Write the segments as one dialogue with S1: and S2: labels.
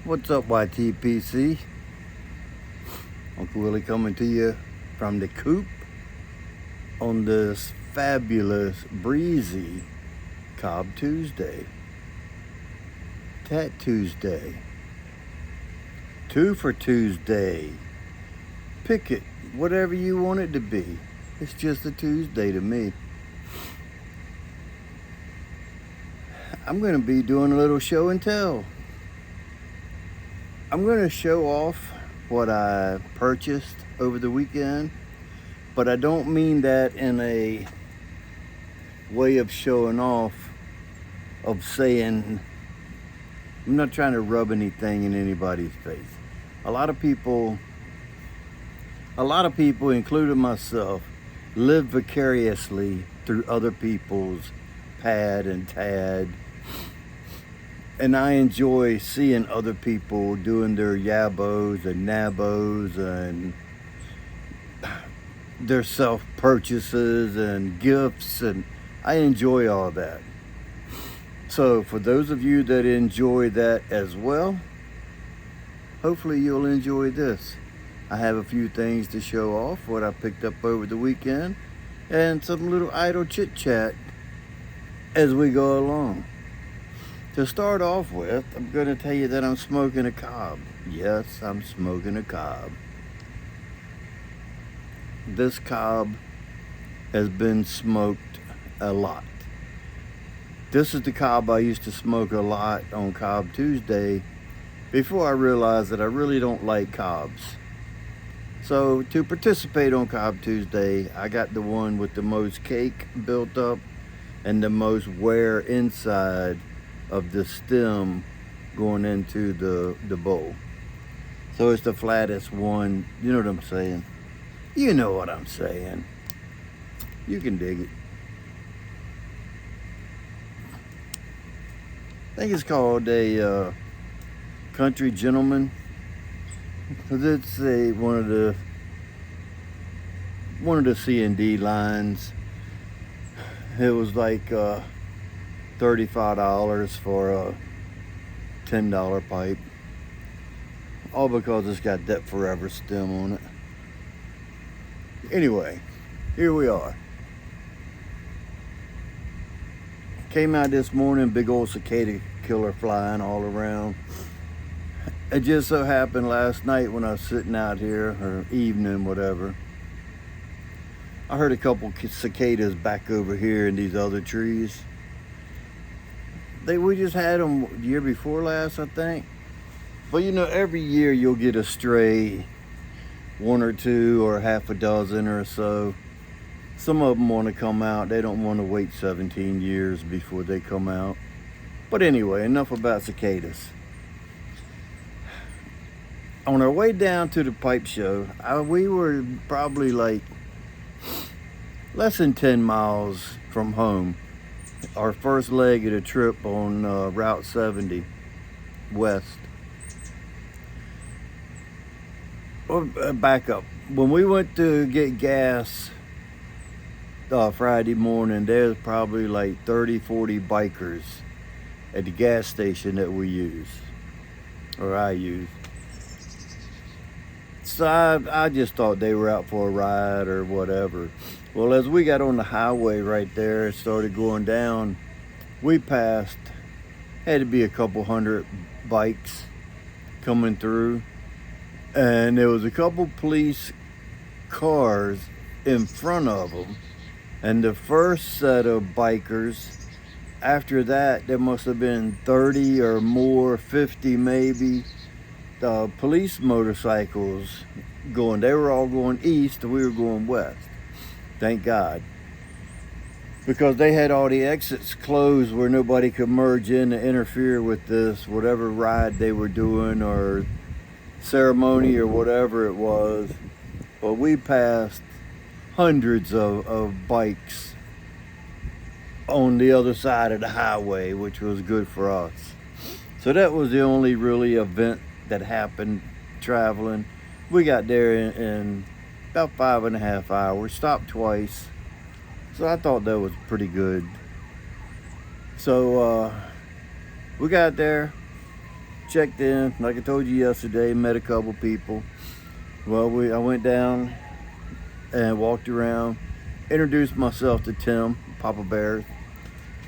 S1: What's up, YTPC? Uncle Willie coming to you from the coop on this fabulous, breezy Cobb Tuesday. Tat Tuesday. 2 for Tuesday. Pick it, whatever you want it to be. It's just a Tuesday to me. I'm going to be doing a little show and tell. I'm going to show off what I purchased over the weekend, but I don't mean that in a way of showing off, of saying, I'm not trying to rub anything in anybody's face. A lot of people, including myself, live vicariously through other people's pad and tad. And I enjoy seeing other people doing their yabos and nabos and their self-purchases and gifts, and I enjoy all that. So for those of you that enjoy that as well, hopefully you'll enjoy this. I have a few things to show off, what I picked up over the weekend, and some little idle chit-chat as we go along. To start off with, I'm going to tell you that I'm smoking a cob. Yes, I'm smoking a cob. This cob has been smoked a lot. This is the cob I used to smoke a lot on Cobb Tuesday before I realized that I really don't like cobs. So to participate on Cobb Tuesday, I got the one with the most cake built up and the most wear inside of the stem going into the bowl. So it's the flattest one. You know what I'm saying? You know what I'm saying. You can dig it. I think it's called a Country Gentleman. It's one of the C&D lines. It was like $35 for a $10 pipe, all because it's got that forever stem on it. Anyway, here we are. Came out this morning, big old cicada killer flying all around. It just so happened last night when I was sitting out here, or evening, whatever, I heard a couple cicadas back over here in these other trees. We just had them the year before last, I think. But you know, every year you'll get a stray, one or two or half a dozen or so. Some of them want to come out. They don't want to wait 17 years before they come out. But anyway, enough about cicadas. On our way down to the pipe show, we were probably like less than 10 miles from home. Our first leg of the trip on Route 70 West. Back up. When we went to get gas Friday morning, there's probably like 30, 40 bikers at the gas station that we use, or I use. So I just thought they were out for a ride or whatever. Well, as we got on the highway right there and started going down, we passed, had to be a couple hundred bikes coming through. And there was a couple police cars in front of them. And the first set of bikers, after that, there must have been 30 or more, 50 maybe, police motorcycles going. They were all going east and we were going west. Thank God. Because they had all the exits closed where nobody could merge in and interfere with this, whatever ride they were doing or ceremony or whatever it was. But we passed hundreds of bikes on the other side of the highway, which was good for us. So that was the only really event that happened traveling. We got there in about 5.5 hours, stopped twice. So I thought that was pretty good. So we got there, checked in, like I told you yesterday, met a couple people. Well, I went down and walked around, introduced myself to Tim, Papa Bear,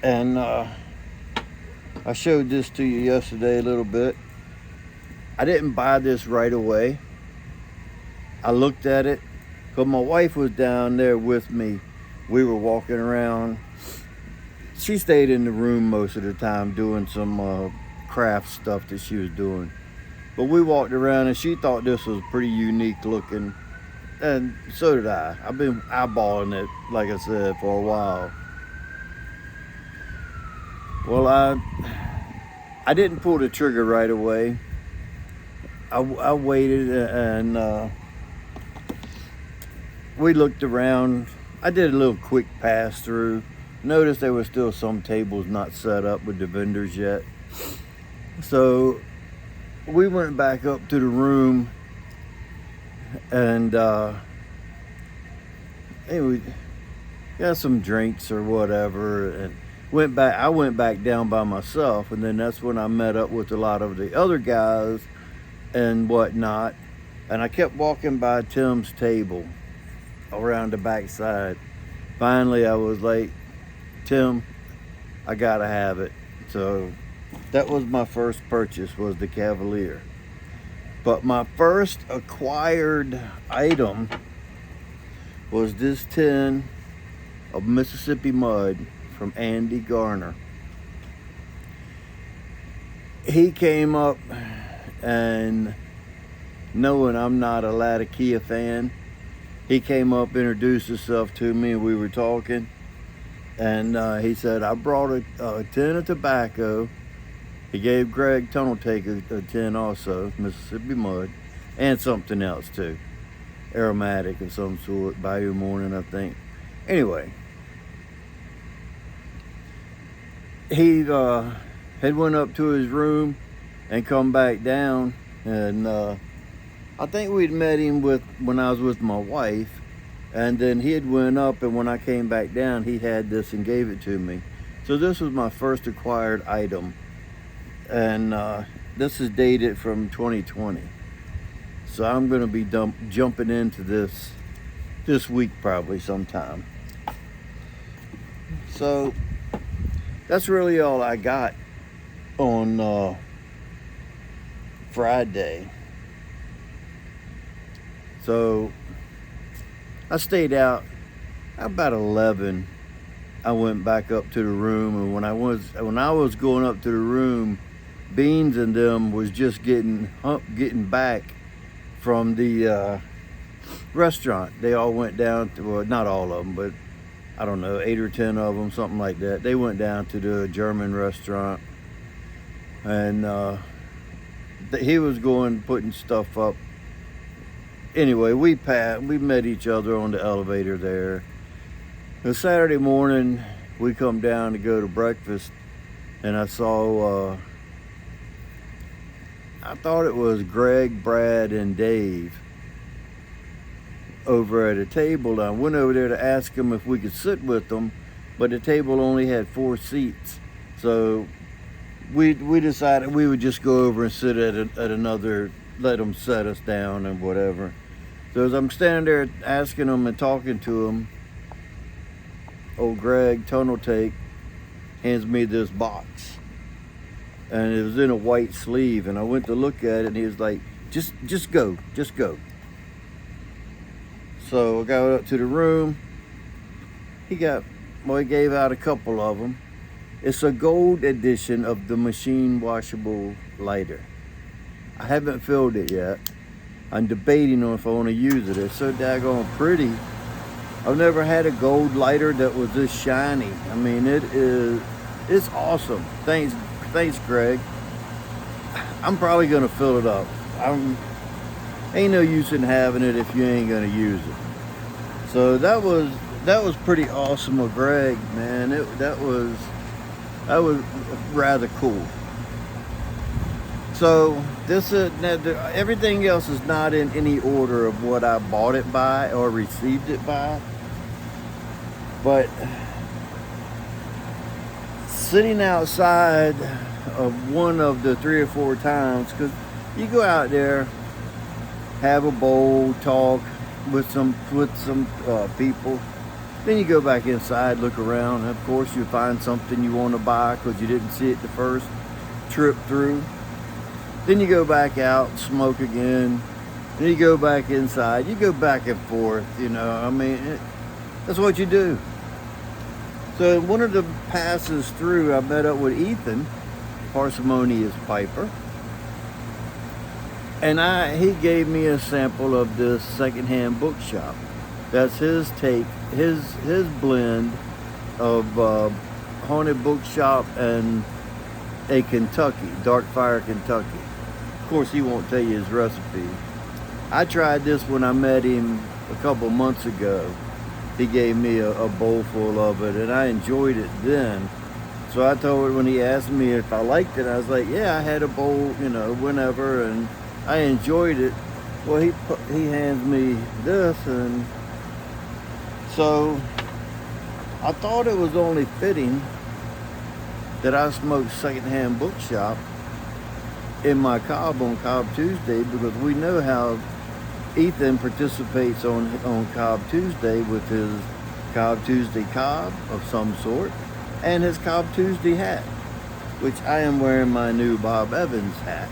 S1: and I showed this to you yesterday a little bit. I didn't buy this right away. I looked at it, because my wife was down there with me. We were walking around. She stayed in the room most of the time doing some craft stuff that she was doing. But we walked around and she thought this was pretty unique looking. And so did I. I've been eyeballing it, like I said, for a while. Well, I didn't pull the trigger right away. I waited and we looked around. I did a little quick pass through. Noticed there were still some tables not set up with the vendors yet. So we went back up to the room and we got some drinks or whatever and went back. I went back down by myself, and then that's when I met up with a lot of the other guys and whatnot. And I kept walking by Tim's table around the backside. Finally, I was like, Tim, I gotta have it. So that was my first purchase, was the Cavalier. But my first acquired item was this tin of Mississippi mud from Andy Garner. He came up, and knowing I'm not a Latakia fan, he came up, introduced himself to me, and we were talking. And he said, I brought a tin of tobacco. He gave Greg Tunnel Take a tin also, Mississippi mud, and something else too. Aromatic of some sort, Bayou Morning, I think. Anyway, he had went up to his room and come back down. And I think we'd met him when I was with my wife. And then he had went up, and when I came back down, he had this and gave it to me. So this was my first acquired item. And this is dated from 2020. So I'm going to be jumping into this week probably sometime. So that's really all I got on Friday. So I stayed out about 11. I went back up to the room, and when I was going up to the room, Beans and them was just getting back from the restaurant. They all went down to, well, not all of them, but I don't know, 8 or 10 of them, something like that. They went down to the German restaurant, and he was putting stuff up. Anyway, we met each other on the elevator there. The Saturday morning, we come down to go to breakfast, and I saw, I thought it was Greg, Brad, and Dave over at a table. I went over there to ask them if we could sit with them, but the table only had 4 seats. So we decided we would just go over and sit at another, let them set us down and whatever. So as I'm standing there asking them and talking to them, old Greg Tunnel Take hands me this box, and it was in a white sleeve, and I went to look at it, and he was like, just go. So I got up to the room. He gave out a couple of them. It's a gold edition of the machine washable lighter. I haven't filled it yet. I'm debating on if I want to use it. It's so daggone pretty. I've never had a gold lighter that was this shiny. I mean, it's awesome. Thanks, Greg. I'm probably gonna fill it up. Ain't no use in having it if you ain't gonna use it. So that was pretty awesome of Greg, man. That was rather cool. So everything else is not in any order of what I bought it by or received it by. But sitting outside one of the 3 or 4 times, because you go out there, have a bowl, talk with some people, then you go back inside, look around, and of course you find something you want to buy because you didn't see it the first trip through. Then you go back out, smoke again, then you go back inside, you go back and forth, you know, I mean, that's what you do. So one of the passes through, I met up with Ethan, Parsimonious Piper, and he gave me a sample of this secondhand bookshop. That's his take, his blend of haunted bookshop and a Kentucky, Dark Fire Kentucky. Of course, he won't tell you his recipe. I tried this when I met him a couple months ago. He gave me a bowl full of it, and I enjoyed it then. So I told him when he asked me if I liked it, I was like, yeah, I had a bowl, you know, whenever, and I enjoyed it. Well, he hands me this, and so I thought it was only fitting that I smoked secondhand bookshop in my cob on Cobb Tuesday, because we know how Ethan participates on Cobb Tuesday with his Cobb Tuesday cob of some sort and his Cobb Tuesday hat, which I am wearing my new Bob Evans hat.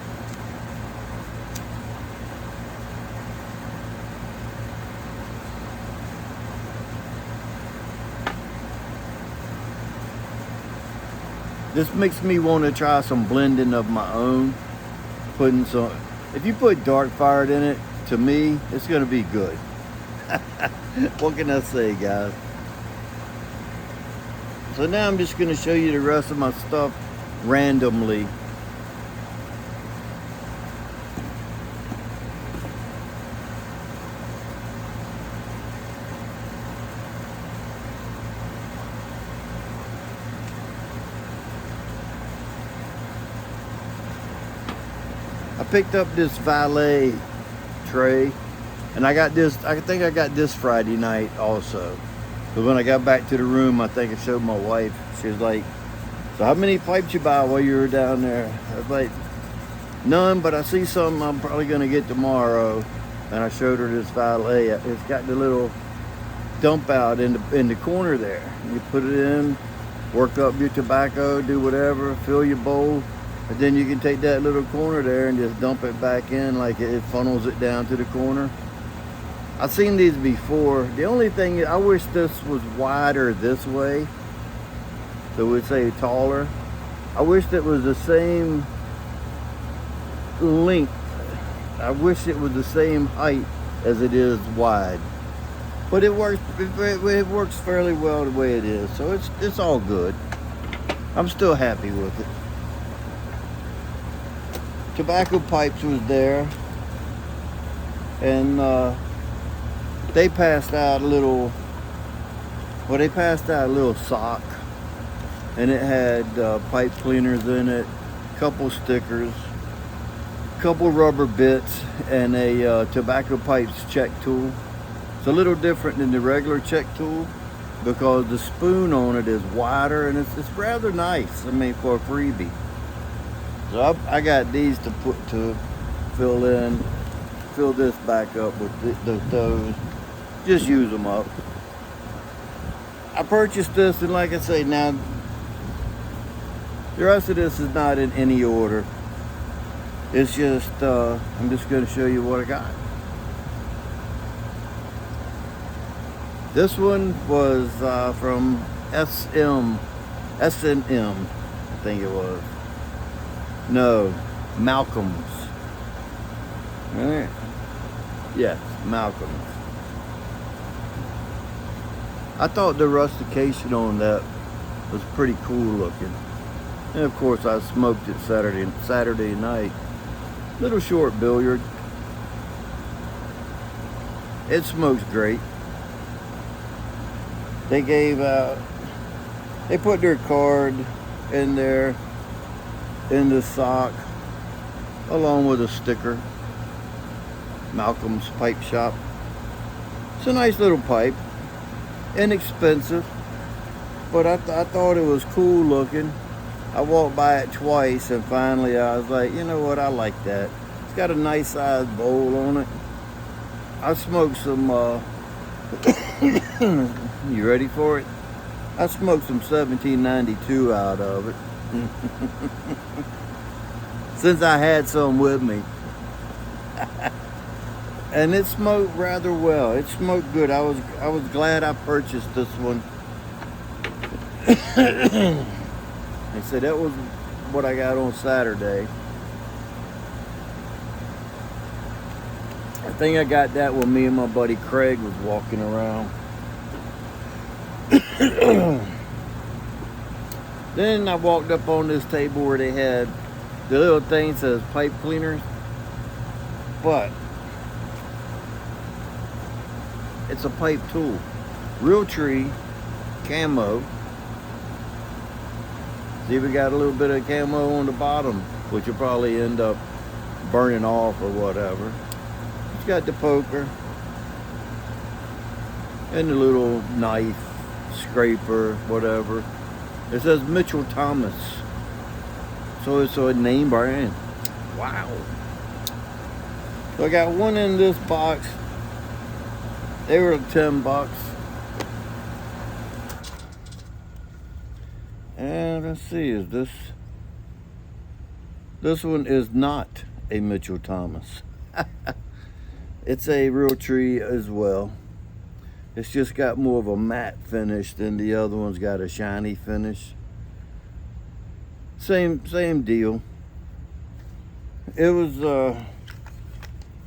S1: This makes me want to try some blending of my own. Putting some, if you put dark fired in it, to me, it's going to be good. What can I say, guys? So now I'm just going to show you the rest of my stuff randomly. I picked up this valet tray, and I got this, I think I got this Friday night also. But when I got back to the room, I think I showed my wife. She was like, so how many pipes you buy while you were down there? I was like, none, but I see something I'm probably gonna get tomorrow. And I showed her this valet. It's got the little dump out in the corner there. You put it in, work up your tobacco, do whatever, fill your bowl, and then you can take that little corner there and just dump it back in, like it funnels it down to the corner. I've seen these before. The only thing, I wish this was wider this way, so we'd say taller. I wish it was the same length. I wish it was the same height as it is wide. But it works fairly well the way it is, so it's all good. I'm still happy with it. Tobacco pipes was there, and they passed out a little, well, they passed out a little sock, and it had pipe cleaners in it, a couple stickers, a couple rubber bits, and a tobacco pipes check tool. It's a little different than the regular check tool because the spoon on it is wider, and it's rather nice, I mean, for a freebie. So I got these to fill this back up with those. Just use them up. I purchased this, and like I say, now the rest of this is not in any order. It's just, I'm just going to show you what I got. This one was from S&M, I think it was. No, Malcolm's. All right. Yes, Malcolm's. I thought the rustication on that was pretty cool looking. And of course I smoked it Saturday night. Little short billiard. It smokes great. They they put their card in there, in the sock, along with a sticker. Malcolm's Pipe Shop. It's a nice little pipe. Inexpensive, but I thought it was cool looking. I walked by it twice, and finally I was like, you know what, I like that. It's got a nice sized bowl on it. I smoked some, you ready for it? I smoked some 1792 out of it. Since I had some with me. And it smoked rather well. It smoked good. I was glad I purchased this one. They said that was what I got on Saturday. I think I got that when me and my buddy Craig was walking around. Then I walked up on this table where they had the little thing that says pipe cleaners, but it's a pipe tool. Real tree, camo. See, we got a little bit of camo on the bottom, which will probably end up burning off or whatever. It's got the poker and the little knife, scraper, whatever. It says Mitchell Thomas. So it's a name brand. Wow. So I got one in this box. They were $10. And let's see, is this one is not a Mitchell Thomas. It's a real tree as well. It's just got more of a matte finish than the other one's got a shiny finish. Same deal. It was,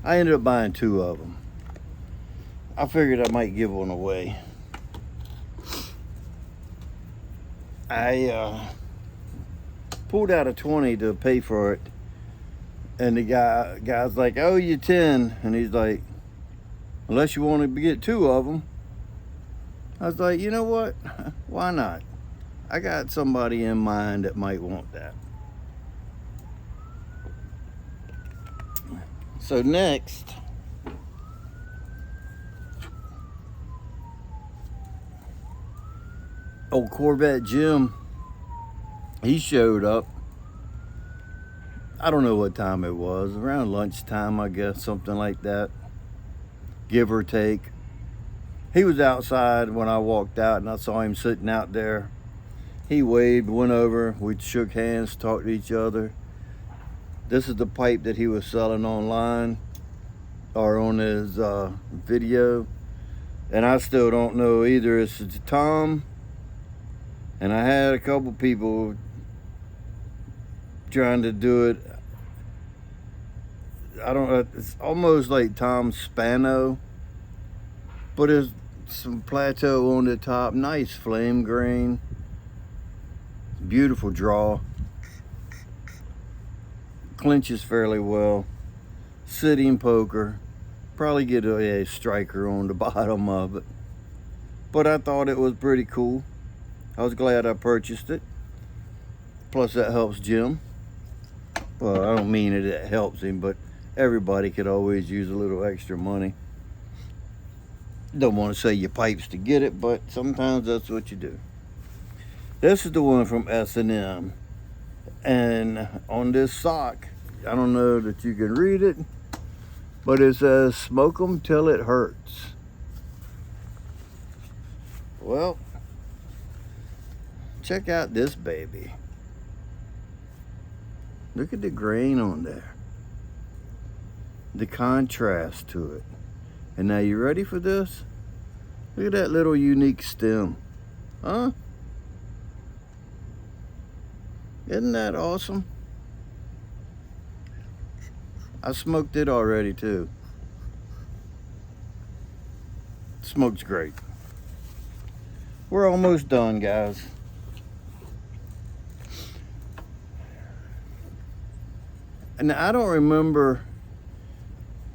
S1: I ended up buying 2 of them. I figured I might give one away. I pulled out a 20 to pay for it. And the guy's like, I owe you 10. And he's like, unless you want to get 2 of them. I was like, you know what? Why not? I got somebody in mind that might want that. So next, old Corvette Jim, he showed up. I don't know what time it was, around lunchtime, I guess, something like that, give or take. He was outside when I walked out, and I saw him sitting out there. He waved, went over, we shook hands, talked to each other. This is the pipe that he was selling online or on his video, and I still don't know either. It's Tom, and I had a couple people trying to do it. I don't know, it's almost like Tom Spano, but it's some plateau on the top, nice flame grain, beautiful draw, clinches fairly well, sitting poker, probably get a striker on the bottom of it, but I thought it was pretty cool. I was glad I purchased it. Plus that helps Jim. Well, I don't mean it helps him, but everybody could always use a little extra money. Don't want to say your pipes to get it, but sometimes that's what you do. This is the one from S&M. And on this sock, I don't know that you can read it, but it says, smoke 'em till it hurts. Well, check out this baby. Look at the grain on there. The contrast to it. And now you ready for this? Look at that little unique stem. Huh? Isn't that awesome? I smoked it already too. Smoke's great. We're almost done, guys. And I don't remember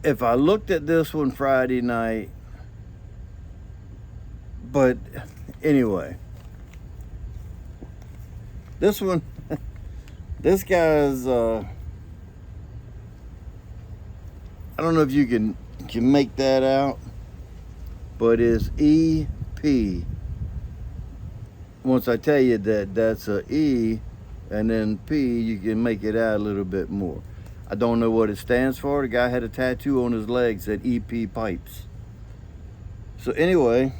S1: if I looked at this one Friday night, but anyway, this one, this guy's, I don't know if you can make that out, but it's EP. Once I tell you that that's a E and then P, you can make it out a little bit more. I don't know what it stands for. The guy had a tattoo on his leg that said EP pipes. So anyway,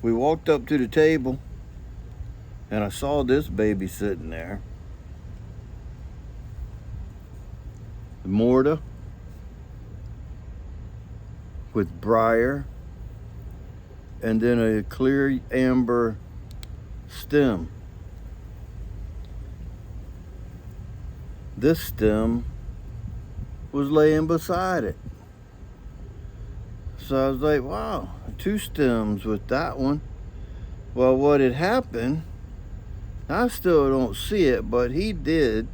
S1: we walked up to the table and I saw this baby sitting there. The mortar with briar and then a clear amber stem. This stem was laying beside it. So I was like, wow, 2 stems with that one. Well, what had happened, I still don't see it, but he did.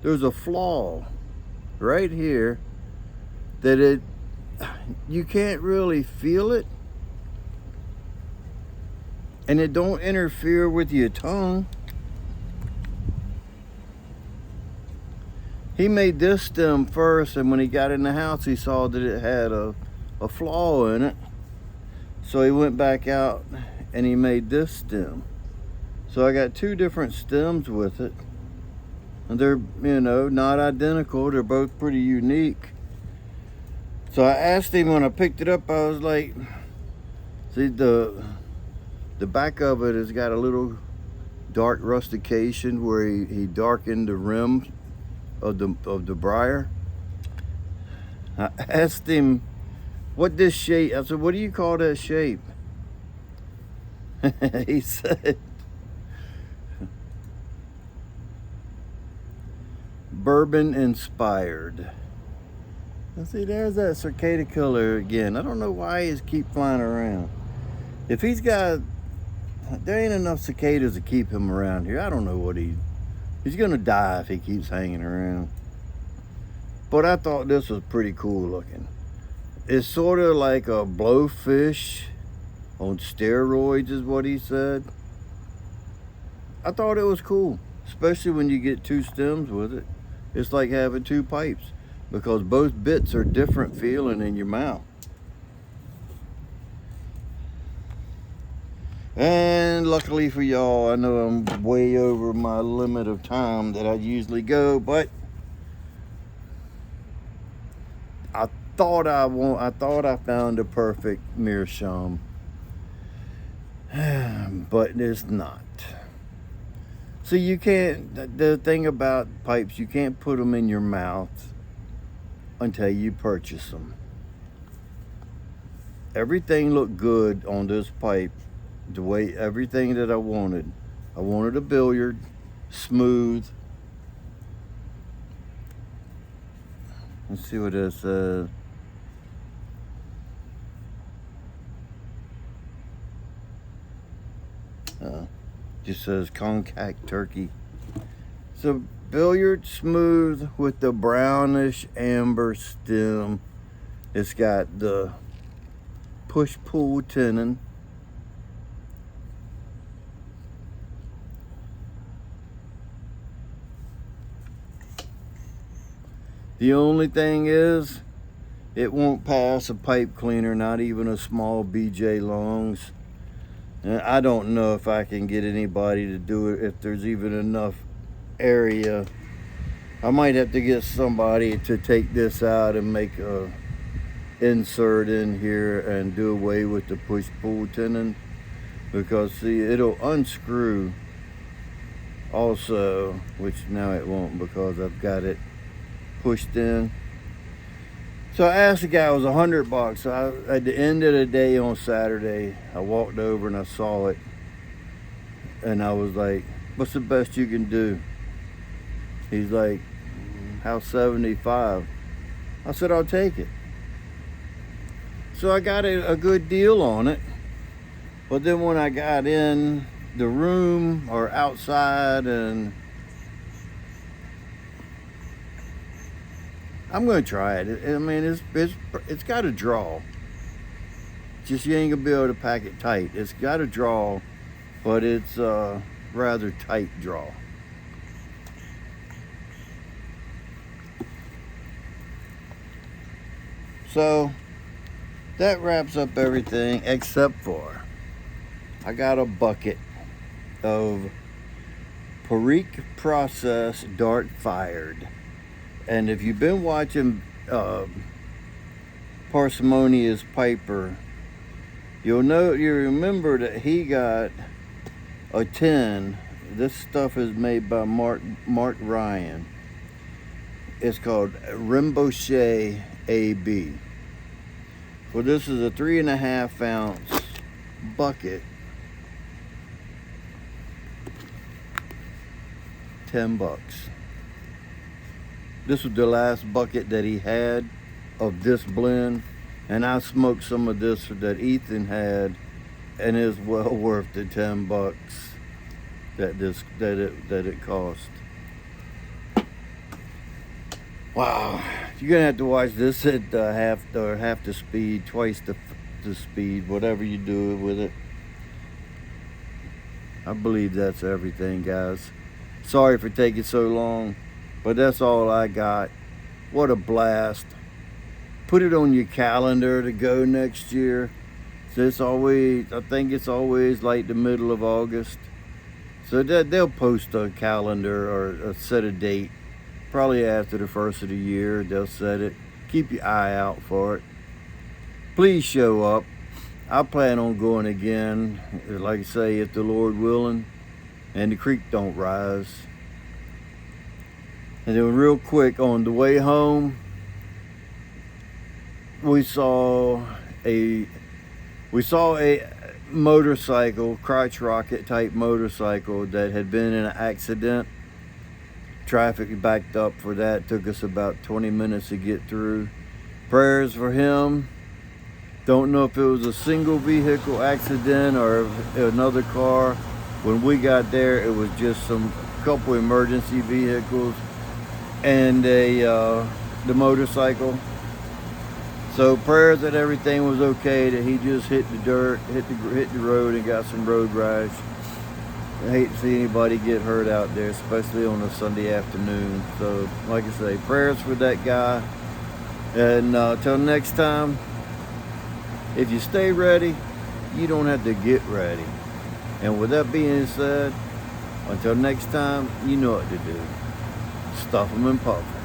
S1: There's a flaw right here that you can't really feel it. And it don't interfere with your tongue. He made this stem first, and when he got in the house, he saw that it had a flaw in it. So he went back out and he made this stem. So I got 2 different stems with it. And they're, you know, not identical. They're both pretty unique. So I asked him when I picked it up, I was like, see, the back of it has got a little dark rustication where he darkened the rim of the briar. I asked him what this shape, I said, what do you call that shape? He said, bourbon inspired. I see, there's that cicada killer again. I don't know why he's keep flying around. If he's got, there ain't enough cicadas to keep him around here. I don't know what he's gonna die if he keeps hanging around. But I thought this was pretty cool looking. It's sort of like a blowfish on steroids is what he said. I thought it was cool, especially when you get 2 stems with it. It's like having 2 pipes because both bits are different feeling in your mouth. And luckily for y'all, I know I'm way over my limit of time that I usually go, but I thought I found a perfect meerschaum, but it's not. So you can't, the thing about pipes, you can't put them in your mouth until you purchase them. Everything looked good on this pipe, the way everything that I wanted. I wanted a billiard, smooth. Let's see what this says. Just says contact turkey. So billiard smooth with the brownish amber stem. It's got the push-pull tenon. The only thing is, it won't pass a pipe cleaner, not even a small BJ Longs. And I don't know if I can get anybody to do it, if there's even enough area. I might have to get somebody to take this out and make a insert in here and do away with the push-pull tenon. Because see, it'll unscrew also, which now it won't because I've got it pushed in. So I asked the guy, it was $100. So at the end of the day on Saturday, I walked over and I saw it. And I was like, what's the best you can do? He's like, how's 75? I said, I'll take it. So I got a good deal on it. But then when I got in the room or outside, and I'm gonna try it. I mean, it's got a draw. Just you ain't gonna be able to pack it tight. It's got a draw, but it's a rather tight draw. So that wraps up everything except for I got a bucket of Perique process dart fired. And if you've been watching Parsimonious Piper, you remember that he got a 10. This stuff is made by Mark Ryan. It's called Rimbaud AB. Well, this is a 3.5 ounce bucket. $10. This was the last bucket that he had of this blend, and I smoked some of this that Ethan had, and it's well worth the $10 that it cost. Wow, you're gonna have to watch this at half the speed, twice the speed, whatever you do with it. I believe that's everything, guys. Sorry for taking so long, but that's all I got. What a blast. Put it on your calendar to go next year. So I think it's always like the middle of August. So they'll post a calendar or set a date. Probably after the first of the year, they'll set it. Keep your eye out for it. Please show up. I plan on going again, like I say, if the Lord willing, and the creek don't rise. And then real quick, on the way home, we saw a motorcycle, crotch rocket type motorcycle that had been in an accident. Traffic backed up for that. Took us about 20 minutes to get through. Prayers for him. Don't know if it was a single vehicle accident or another car. When we got there, it was just a couple emergency vehicles and the motorcycle. So prayers that everything was okay, that he just hit the dirt, hit the road and got some road rash. I hate to see anybody get hurt out there, especially on a Sunday afternoon. So, like I say, prayers for that guy. And till next time, if you stay ready, you don't have to get ready. And with that being said, until next time, you know what to do. Stuff them and puff 'em.